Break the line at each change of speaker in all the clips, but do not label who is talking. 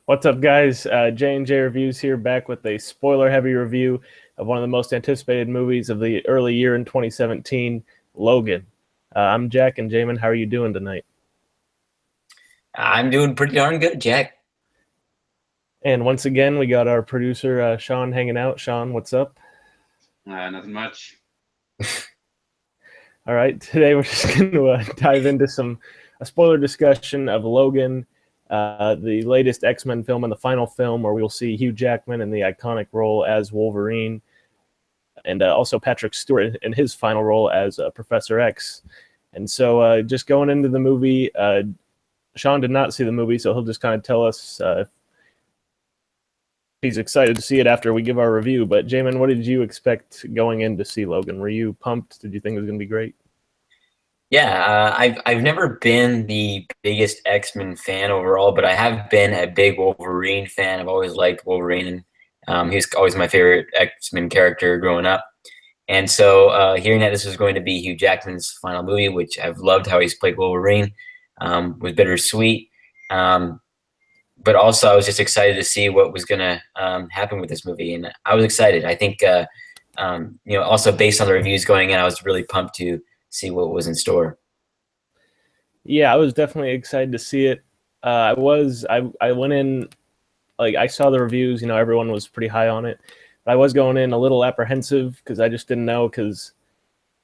What's up, guys? J&J Reviews here, back with a spoiler-heavy review of one of the most anticipated movies of the early year in 2017, Logan. I'm Jack, and Jamin, how are you doing tonight?
I'm doing pretty darn good, Jack.
And once again, we got our producer, Sean, hanging out. Sean, what's up?
Nothing much.
All right, today we're just going to dive into a spoiler discussion of Logan, the latest X-Men film and the final film where we'll see Hugh Jackman in the iconic role as Wolverine, and also Patrick Stewart in his final role as Professor X. And so, just going into the movie, Sean did not see the movie, so he'll just kind of tell us if he's excited to see it after we give our review. But Jamin, what did you expect going in to see Logan? Were you pumped? Did you think it was going to be great?
Yeah, I've never been the biggest X-Men fan overall, but I have been a big Wolverine fan. I've always liked Wolverine, and he was always my favorite X-Men character growing up. And so, hearing that this was going to be Hugh Jackman's final movie, which I've loved how he's played Wolverine, was bittersweet. Um, but also, I was just excited to see what was going to happen with this movie, and I was excited. I think, also based on the reviews going in, I was really pumped to see what was in store.
Yeah, I was definitely excited to see it. I went in, like, I saw the reviews. Everyone was pretty high on it. But I was going in a little apprehensive because I just didn't know, because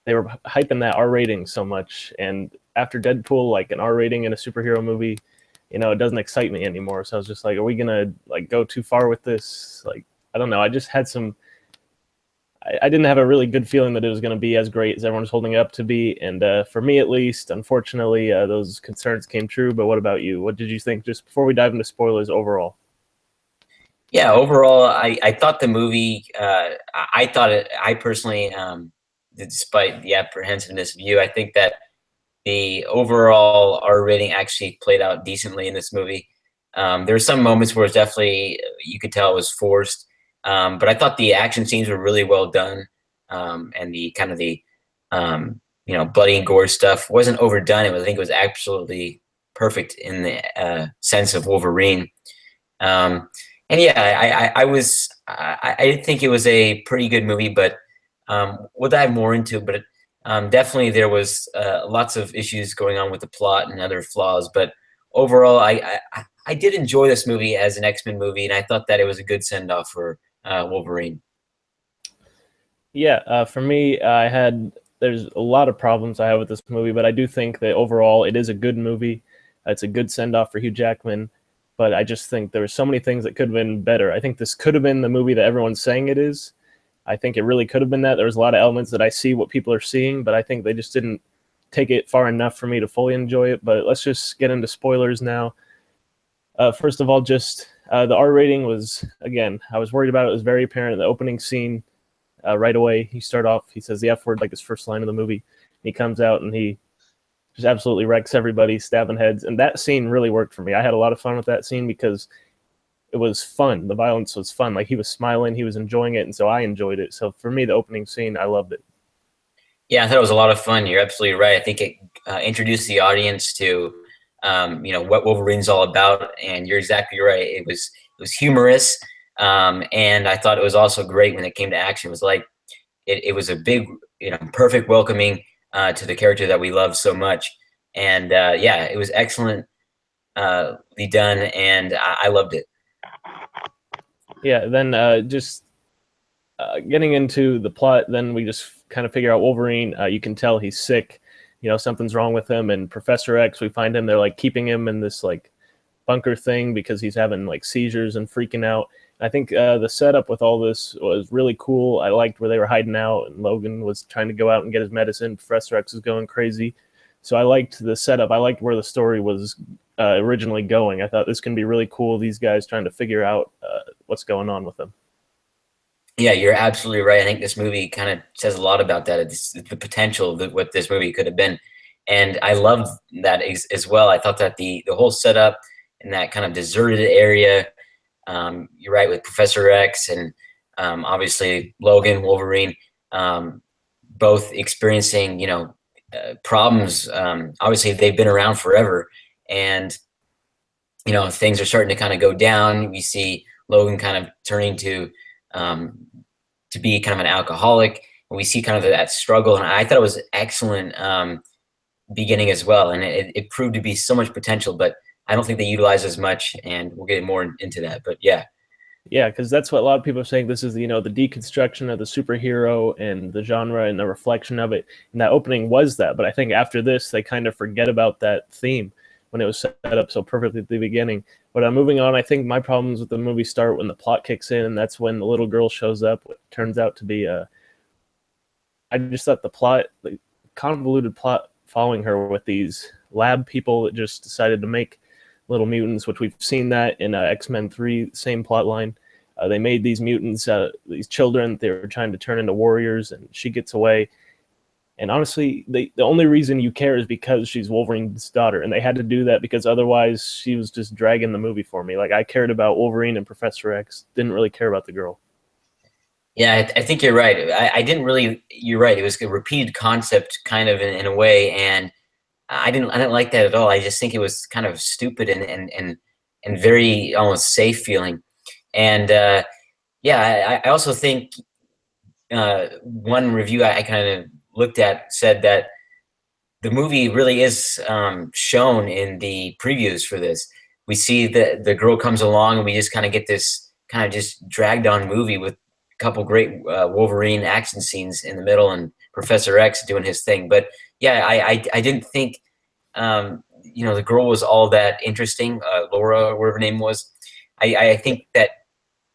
they were hyping that R rating so much. And after Deadpool, like, an R rating in a superhero movie, it doesn't excite me anymore. So I was just like, are we gonna, like, go too far with this? Like, I don't know. I just had some. I didn't have a really good feeling that it was going to be as great as everyone's holding it up to be. And for me, at least, unfortunately, those concerns came true. But what about you? What did you think, just before we dive into spoilers, overall?
Yeah, overall, I thought the movie. I thought it. I personally, despite the apprehensiveness of you, I think that the overall R rating actually played out decently in this movie. There were some moments where it's definitely you could tell it was forced, but I thought the action scenes were really well done, and the kind of the bloody and gore stuff wasn't overdone. I think it was absolutely perfect in the sense of Wolverine. And yeah, I did think it was a pretty good movie, but we'll dive more into. But definitely there was lots of issues going on with the plot and other flaws. But overall, I did enjoy this movie as an X-Men movie, and I thought that it was a good send off for Wolverine.
Yeah, for me, there's a lot of problems I have with this movie, but I do think that overall it is a good movie. It's a good send off for Hugh Jackman, but I just think there were so many things that could have been better. I think this could have been the movie that everyone's saying it is. I think it really could have been that. There was a lot of elements that I see what people are seeing, but I think they just didn't take it far enough for me to fully enjoy it. But let's just get into spoilers now. First of all, just the R rating was, again, I was worried about it. It was very apparent in the opening scene. Right away, he says the F word, like his first line of the movie. He comes out and he just absolutely wrecks everybody, stabbing heads. And that scene really worked for me. I had a lot of fun with that scene because it was fun. The violence was fun. Like, he was smiling, he was enjoying it, and so I enjoyed it. So for me, the opening scene, I loved it.
Yeah, I thought it was a lot of fun. You're absolutely right. I think it introduced the audience to what Wolverine's all about, and you're exactly right. It was humorous, and I thought it was also great when it came to action. It was like it was a big, perfect welcoming to the character that we love so much, and yeah, it was excellently done, and I loved it.
Yeah, then just getting into the plot, then we just kind of figure out Wolverine. You can tell he's sick. Something's wrong with him. And Professor X, we find him. They're like keeping him in this like bunker thing because he's having like seizures and freaking out. I think the setup with all this was really cool. I liked where they were hiding out, and Logan was trying to go out and get his medicine. Professor X is going crazy. So I liked the setup. I liked where the story was originally going. I thought this can be really cool. These guys trying to figure out what's going on with them.
Yeah, you're absolutely right. I think this movie kind of says a lot about that. It's the potential of what this movie could have been, and I loved that as well. I thought that the whole setup in that kind of deserted area. You're right with Professor X and obviously Logan, Wolverine, both experiencing problems. Obviously, they've been around forever, and things are starting to kind of go down. We see Logan kind of turning to be kind of an alcoholic, and we see kind of that struggle. And I thought it was excellent beginning as well, and it proved to be so much potential, but I don't think they utilize as much, and we'll get more into that. But yeah.
Yeah, because that's what a lot of people are saying. This is, the deconstruction of the superhero and the genre and the reflection of it. And that opening was that. But I think after this, they kind of forget about that theme when it was set up so perfectly at the beginning. But moving on, I think my problems with the movie start when the plot kicks in, and that's when the little girl shows up. It turns out to be I just thought the convoluted plot following her with these lab people that just decided to make little mutants, which we've seen that in X-Men 3, same plot line. They made these mutants, these children, they were trying to turn into warriors, and she gets away. And honestly, the only reason you care is because she's Wolverine's daughter, and they had to do that because otherwise she was just dragging the movie for me. Like, I cared about Wolverine and Professor X, didn't really care about the girl.
Yeah, I think you're right. I didn't really. You're right. It was a repeated concept, kind of in a way, and I didn't like that at all. I just think it was kind of stupid and very almost safe feeling. And yeah, I also think one review I kind of looked at said that the movie really is shown in the previews for this. We see the girl comes along, and we just kind of get this kind of just dragged on movie with a couple great Wolverine action scenes in the middle, and Professor X doing his thing. But yeah, I didn't think the girl was all that interesting. Laura, or whatever her name was. I think that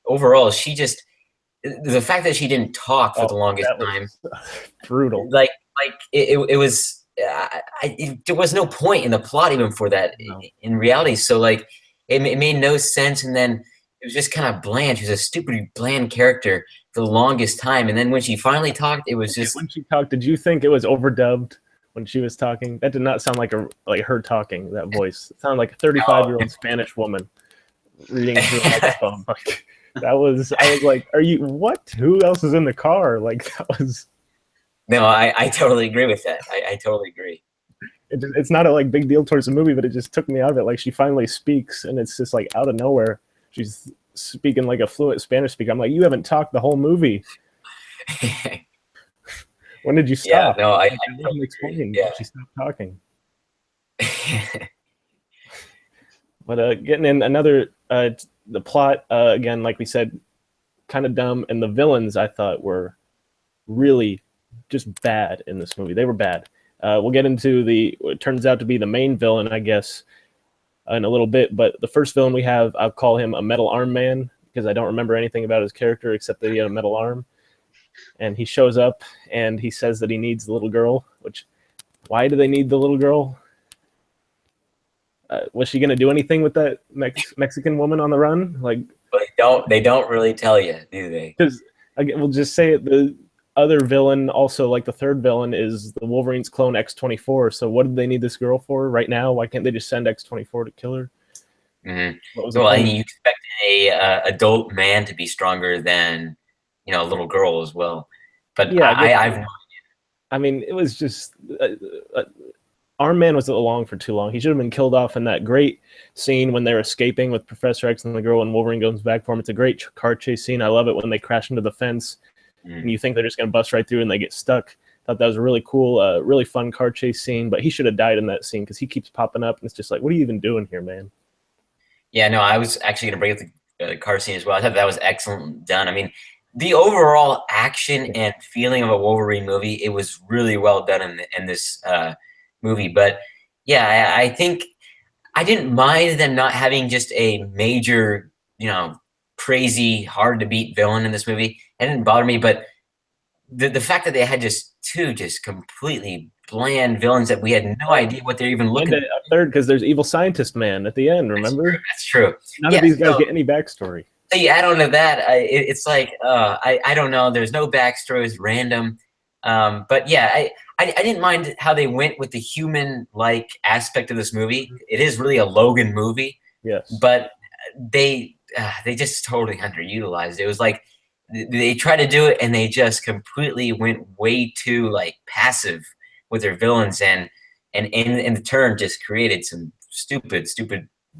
overall, the fact that she didn't talk for the longest time,
brutal.
Like it was. There was no point in the plot even for that in reality. So like, it made no sense, and then it was just kind of bland. She was a stupid, bland character for the longest time, and then when she finally talked, it was just.
When she talked, did you think it was overdubbed when she was talking? That did not sound like her talking. That voice, it sounded like a 35-year-old Spanish woman reading through a microphone. Like, I was like, "Are you what? Who else is in the car?" Like, that was.
No, I totally agree with that. I totally agree.
It's not a big deal towards the movie, but it just took me out of it. Like, she finally speaks, and it's just like out of nowhere. She's speaking like a fluent Spanish speaker. I'm like, you haven't talked the whole movie. When did you stop?
Yeah, no, I
wasn't explaining.
Yeah.
She stopped talking. But getting in another, the plot, again, like we said, kind of dumb, and the villains I thought were really just bad in this movie. They were bad. We'll get into what turns out to be the main villain, I guess, in a little bit. But the first villain we have, I'll call him a metal arm man, because I don't remember anything about his character except that he had a metal arm. And he shows up and he says that he needs the little girl, which, why do they need the little girl? Was she going to do anything with that Mexican woman on the run?
They don't really tell you, do they?
Because we'll just say it, the other villain, also like the third villain, is the Wolverine's clone X-24. So what did they need this girl for right now? Why can't they just send X-24 to kill her?
Mm-hmm. Well, I mean, you expect a adult man to be stronger than a little girl as well. But yeah, I've no idea.
I mean, it was just Arm Man was along for too long. He should have been killed off in that great scene when they're escaping with Professor X and the girl, and Wolverine goes back for him. It's a great car chase scene. I love it when they crash into the fence, and you think they're just going to bust right through, and they get stuck. Thought that was a really cool, really fun car chase scene. But he should have died in that scene because he keeps popping up, and it's just like, what are you even doing here, man?
Yeah, no, I was actually going to bring up the car scene as well. I thought that was excellent done. I mean, the overall action and feeling of a Wolverine movie, it was really well done in this movie. But yeah, I think I didn't mind them not having just a major, crazy, hard to beat villain in this movie. It didn't bother me, but the fact that they had just two just completely bland villains that we had no idea what they're even looking
at. A third, because there's Evil Scientist Man at the end, remember?
That's true.
None of these guys get any backstory.
So you add on to that, it's like, I don't know, there's no backstory, it's random. But yeah, I didn't mind how they went with the human-like aspect of this movie. It is really a Logan movie.
Yes.
But they just totally underutilized it. It was like they tried to do it, and they just completely went way too passive with their villains, and in the turn just created some stupid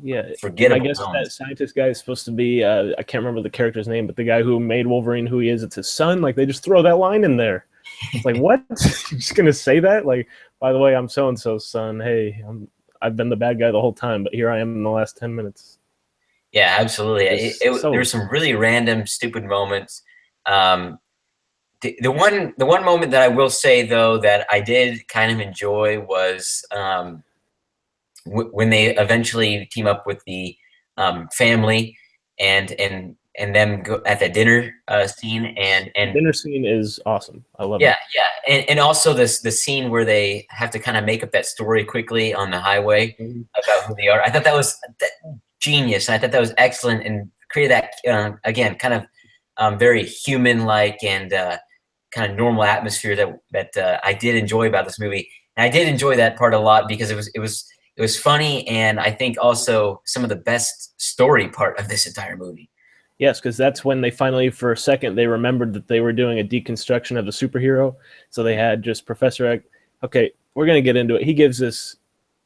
Yeah, and I
forgettable
guess that
villains.
scientist guy is supposed to be I can't remember the character's name, but the guy who made Wolverine who he is, it's his son. Like they just throw that line in there. It's like what? You're just gonna say that? Like, by the way, I'm so and so's son. Hey, I've been the bad guy the whole time, but here I am in the last 10 minutes.
Yeah, absolutely.
It's
There
so
were some really random, stupid moments. Um, the one moment that I will say though that I did kind of enjoy was when they eventually team up with the family and them go at the dinner scene
the
and
dinner scene is awesome. I love
yeah,
it.
yeah, and also this the scene where they have to kind of make up that story quickly on the highway
Mhm.
about who they are. I thought that was genius. I thought that was excellent and created that again kind of very human like and kind of normal atmosphere that I did enjoy about this movie. And I did enjoy that part a lot because it was funny and I think also some of the best story part of this entire movie.
Yes, because that's when they finally, for a second, they remembered that they were doing a deconstruction of the superhero. So they had just Professor X. Okay, we're gonna get into it. He gives this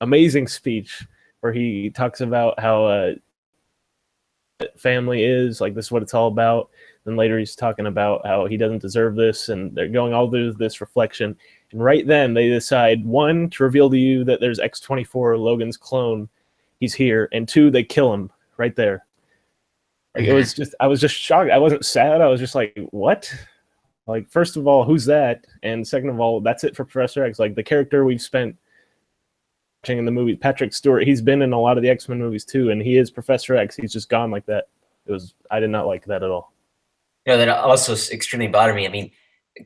amazing speech where he talks about how family is like this is what it's all about. Then later he's talking about how he doesn't deserve this, and they're going all through this reflection. And right then they decide one to reveal to you that there's X-24, Logan's clone. He's here, and two, they kill him right there. Like it was just, I was just shocked. I wasn't sad. I was just like, what? Like, first of all, who's that? And second of all, that's it for Professor X. Like the character we've spent watching in the movie, Patrick Stewart. He's been in a lot of the X-Men movies too, and he is Professor X. He's just gone like that. It was, I did not like that at all.
That also extremely bothered me. I mean,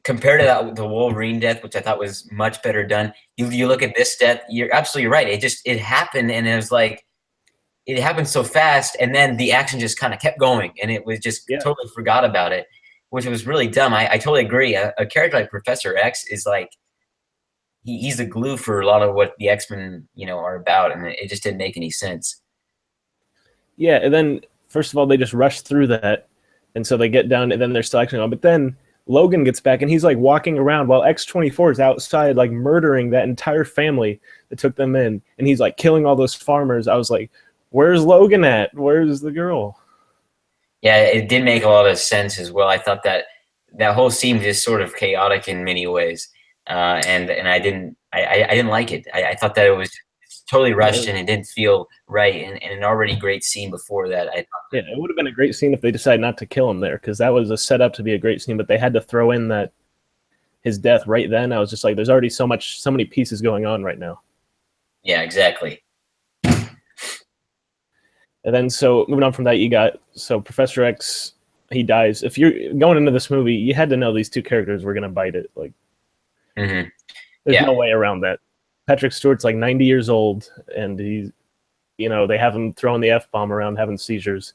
compared to the Wolverine death, which I thought was much better done, you look at this death, you're absolutely right. It happened, and it was like it happened so fast, and then the action just kind of kept going, and it was just
Yeah.
totally forgot about it, which was really dumb. I totally agree. A character like Professor X is like he's the glue for a lot of what the X-Men are about, and it just didn't make any sense.
Yeah, and then first of all, they just rush through that, and so they get down, and then they're still acting on. But then Logan gets back, and he's like walking around while X-24 is outside, like murdering that entire family that took them in, and he's like killing all those farmers. I was like, "Where's Logan at? Where's the girl?"
Yeah, it did make a lot of sense as well. I thought that whole scene was just sort of chaotic in many ways, and I didn't like it. I thought that it was totally rushed and it didn't feel right. And an already great scene before that, I thought.
Yeah, it would have been a great scene if they decided not to kill him there, because that was a setup to be a great scene. But they had to throw in that his death right then. I was just like, "There's already so many pieces going on right now."
Yeah, exactly.
And then, so moving on from that, you got Professor X, he dies. If you're going into this movie, you had to know these two characters were gonna bite it. Like,
Mm-hmm.
there's
Yeah.
no way around that. Patrick Stewart's like 90 years old, and he's, they have him throwing the F-bomb around, having seizures,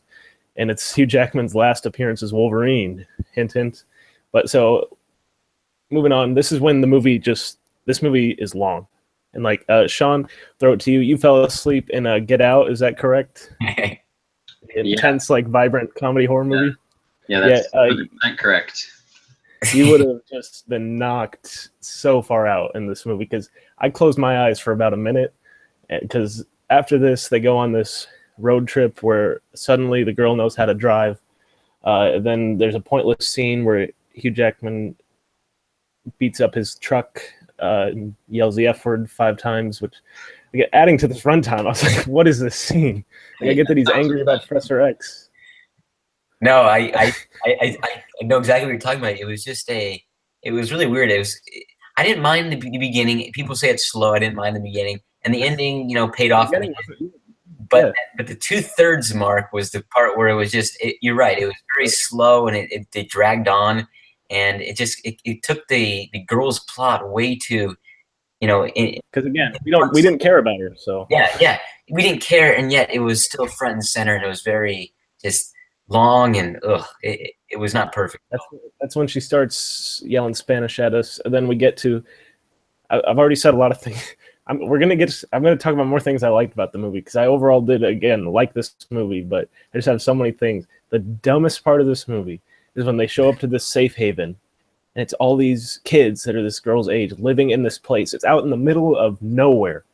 and it's Hugh Jackman's last appearance as Wolverine. Hint, hint. But so, moving on, this is when this movie is long, and like Sean, throw it to you. You fell asleep in Get Out. Is that correct? Intense, like vibrant comedy horror movie.
Yeah, that's 100% correct.
You would have just been knocked so far out in this movie, because I closed my eyes for about a minute, because after this they go on this road trip where suddenly the girl knows how to drive. Then there's a pointless scene where Hugh Jackman beats up his truck and yells the F word 5 times, which, again, adding to this runtime, I was like, what is this scene? Like, I get that he's angry about Professor X.
No, I know exactly what you're talking about. It was just it was really weird. I didn't mind the beginning. People say it's slow. I didn't mind the beginning, and the ending, paid off. But the 2/3 mark was the part where it was just. You're right. It was very slow, and it dragged on, and it took the girl's plot way too.
Because again, we didn't care about her, so
yeah, we didn't care, and yet it was still front and center, and it was very just long and it was not perfect.
That's when she starts yelling Spanish at us, and then we get to. I've already said a lot of things. I'm going to talk about more things I liked about the movie, because I overall did, again, like this movie, but I just have so many things. The dumbest part of this movie is when they show up to this safe haven, and it's all these kids that are this girl's age living in this place. It's out in the middle of nowhere.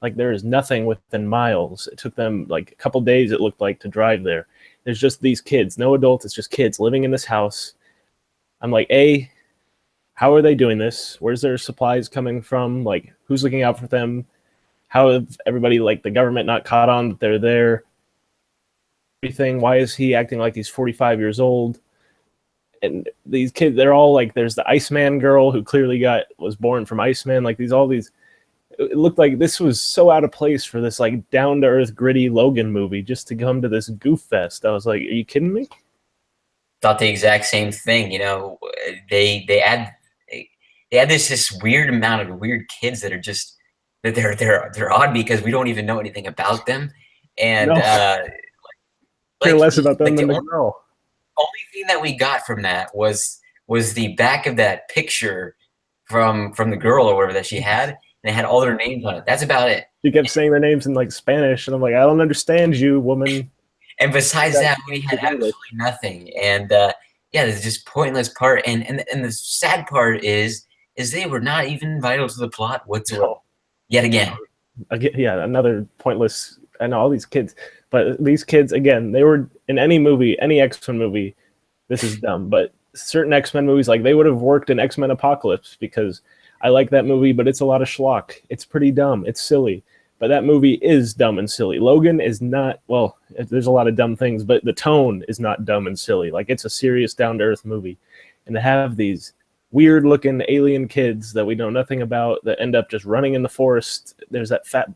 Like there is nothing within miles. It took them like a couple days, it looked like, to drive there. There's just these kids, no adults, it's just kids living in this house. I'm like, how are they doing this? Where's their supplies coming from? Like, who's looking out for them? How have everybody, like the government, not caught on that they're there? Everything. Why is he acting like he's 45 years old? And these kids, they're all like, there's the Iceman girl who clearly was born from Iceman. Like all these, it looked like this was so out of place for this like down to earth, gritty Logan movie just to come to this goof fest. I was like, are you kidding me?
Thought the exact same thing. You know, they add this weird amount of weird kids that are just that they're odd because we don't even know anything about them, and
no. Care less about them than the girl.
Only thing that we got from that was the back of that picture from the girl or whatever that she had, and it had all their names on it. That's about it.
She kept saying their names in like Spanish, and I'm like, I don't understand you, woman.
And besides that, we had absolutely nothing. And yeah, there's just pointless part. And the sad part is they were not even vital to the plot whatsoever. No. Yet again.
Yeah, another pointless. I know all these kids, but these kids, again, they were in any movie, any X-Men movie. This is dumb, but certain X-Men movies, like they would have worked in X-Men Apocalypse because I like that movie, but it's a lot of schlock. It's pretty dumb. It's silly. But that movie is dumb and silly. Logan is not, well, there's a lot of dumb things, but the tone is not dumb and silly. Like, it's a serious, down-to-earth movie. And to have these weird-looking alien kids that we know nothing about that end up just running in the forest. There's that fat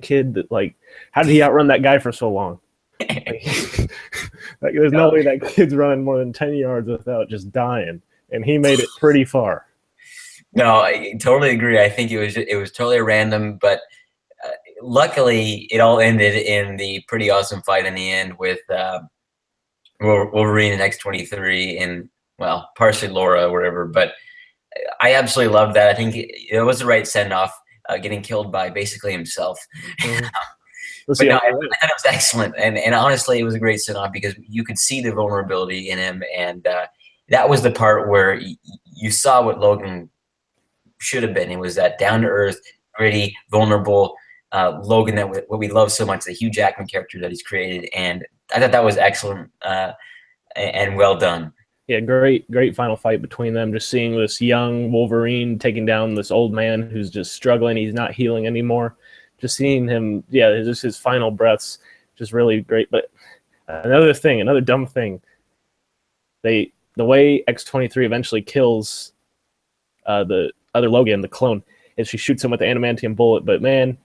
kid that, like, how did he outrun that guy for so long? Like, there's no way that kid's running more than 10 yards without just dying. And he made it pretty far.
No, I totally agree. I think it was totally random, but luckily, it all ended in the pretty awesome fight in the end with Wolverine and X-23 and, well, partially Laura or whatever. But I absolutely loved that. I think it was the right send-off, getting killed by basically himself.
Mm-hmm.
But no, I thought it was excellent. And honestly, it was a great send-off because you could see the vulnerability in him. And that was the part where you saw what Logan should have been. It was that down-to-earth, gritty, vulnerable Logan, what we love so much, the Hugh Jackman character that he's created, and I thought that was excellent and well done.
Yeah, great final fight between them. Just seeing this young Wolverine taking down this old man who's just struggling. He's not healing anymore. Just seeing him, yeah, just his final breaths, just really great. But another dumb thing, the way X-23 eventually kills the other Logan, the clone, is she shoots him with the adamantium bullet. But man,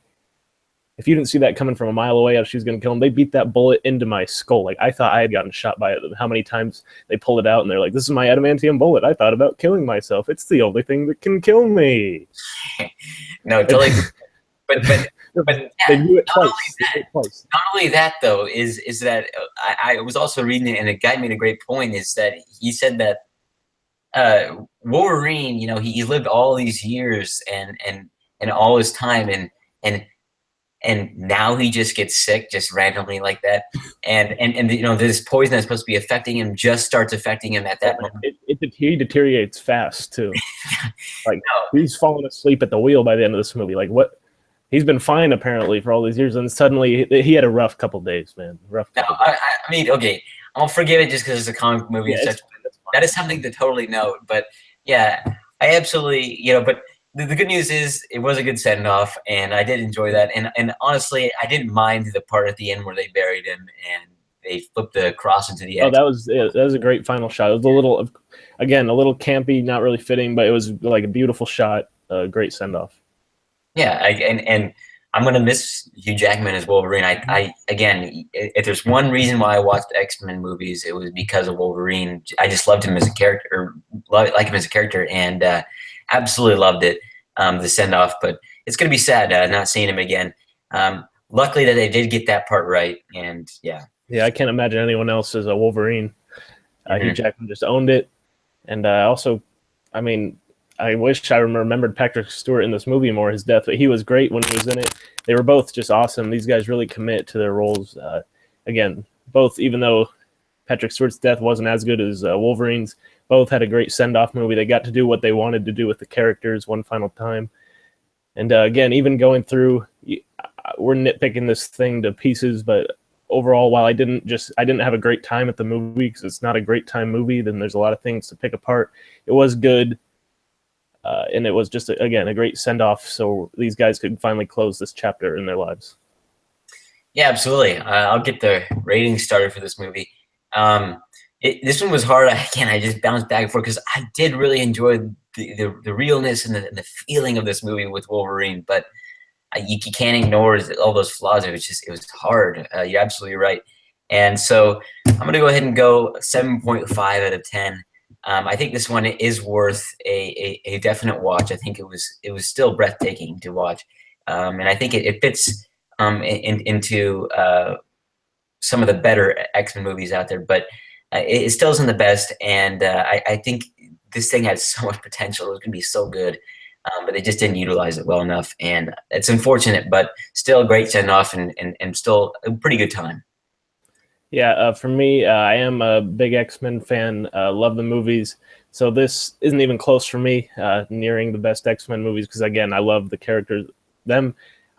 if you didn't see that coming from a mile away, how she was going to kill him, they beat that bullet into my skull. Like, I thought I had gotten shot by it. How many times they pulled it out, and they're like, this is my adamantium bullet. I thought about killing myself. It's the only thing that can kill me.
No, totally. but yeah,
they do it twice.
Not only that, though, is that I was also reading it, and a guy made a great point, is that he said that Wolverine, you know, he lived all these years and all his time, and now he just gets sick just randomly like that, and you know, this poison that's supposed to be affecting him just starts affecting him at that moment.
He deteriorates fast too. Like, no. He's falling asleep at the wheel by the end of this movie. Like, what? He's been fine apparently for all these years, and suddenly he had a rough couple days, man.
I mean, okay, I'll forgive it just because it's a comic movie. Yeah, that is something to totally note. But yeah, I absolutely, you know, but. The good news is it was a good send-off, and I did enjoy that. And honestly, I didn't mind the part at the end where they buried him and they flipped the cross into the X.
Oh, that was a great final shot. It was a little campy, not really fitting, but it was like a beautiful shot, a great send-off.
Yeah, and I'm gonna miss Hugh Jackman as Wolverine. I again, if there's one reason why I watched X-Men movies, it was because of Wolverine. I just loved him as a character, like him as a character, and absolutely loved it. The send-off, but it's going to be sad not seeing him again. Luckily that they did get that part right, and yeah.
Yeah, I can't imagine anyone else as a Wolverine. Hugh Jackman just owned it, and also, I mean, I wish I remembered Patrick Stewart in this movie more, his death, but he was great when he was in it. They were both just awesome. These guys really commit to their roles. Again, both, even though Patrick Stewart's death wasn't as good as Wolverine's, both had a great send-off movie. They got to do what they wanted to do with the characters one final time. And again, even going through, we're nitpicking this thing to pieces, but overall, while I didn't have a great time at the movie because it's not a great time movie, then there's a lot of things to pick apart. It was good, and it was just again a great send off, so these guys could finally close this chapter in their lives.
Yeah, absolutely. I'll get the rating started for this movie. This one was hard. I just bounced back and forth because I did really enjoy the realness and the feeling of this movie with Wolverine, but you can't ignore all those flaws. It was hard. You're absolutely right. And so I'm going to go ahead and go 7.5 out of 10. I think this one is worth a definite watch. I think it was still breathtaking to watch. And I think it fits into some of the better X-Men movies out there, but it still isn't the best. And I think this thing had so much potential. It was going to be so good. But they just didn't utilize it well enough, and it's unfortunate, but still a great send-off and still a pretty good time.
Yeah, for me, I am a big X-Men fan, love the movies, so this isn't even close for me, nearing the best X-Men movies, because again, I love the characters. I'm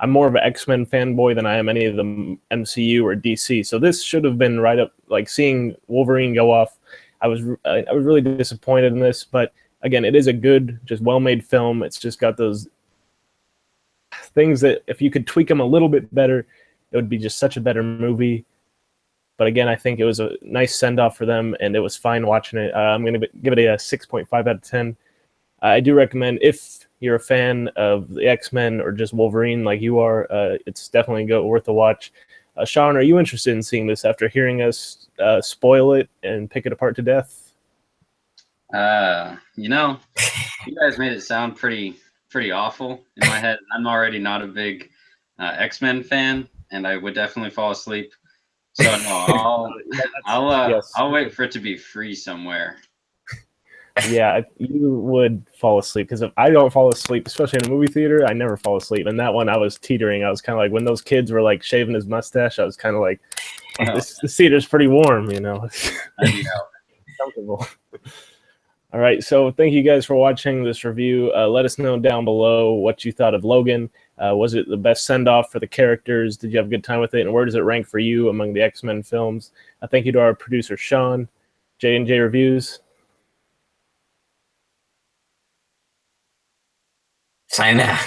more of an X-Men fanboy than I am any of the MCU or DC, so this should have been right up, like seeing Wolverine go off. I was really disappointed in this, but again, it is a good, just well-made film. It's just got those things that if you could tweak them a little bit better, it would be just such a better movie. But again, I think it was a nice send-off for them, and it was fine watching it. I'm going to give it a 6.5 out of 10. I do recommend, if you're a fan of the X-Men or just Wolverine like you are, it's definitely worth a watch. Sean, are you interested in seeing this after hearing us spoil it and pick it apart to death?
You guys made it sound pretty awful in my head. I'm already not a big X-Men fan, and I would definitely fall asleep. So no, I'll wait for it to be free somewhere.
Yeah, you would fall asleep, because if I don't fall asleep, especially in a movie theater, I never fall asleep. And that one, I was teetering. I was kind of like, when those kids were like shaving his mustache, I was kind of like, this theater's pretty warm, I know. Comfortable. All right, so thank you guys for watching this review. Let us know down below what you thought of Logan. Was it the best send-off for the characters? Did you have a good time with it? And where does it rank for you among the X-Men films? Thank you to our producer, Sean. J&J Reviews.
Sign out.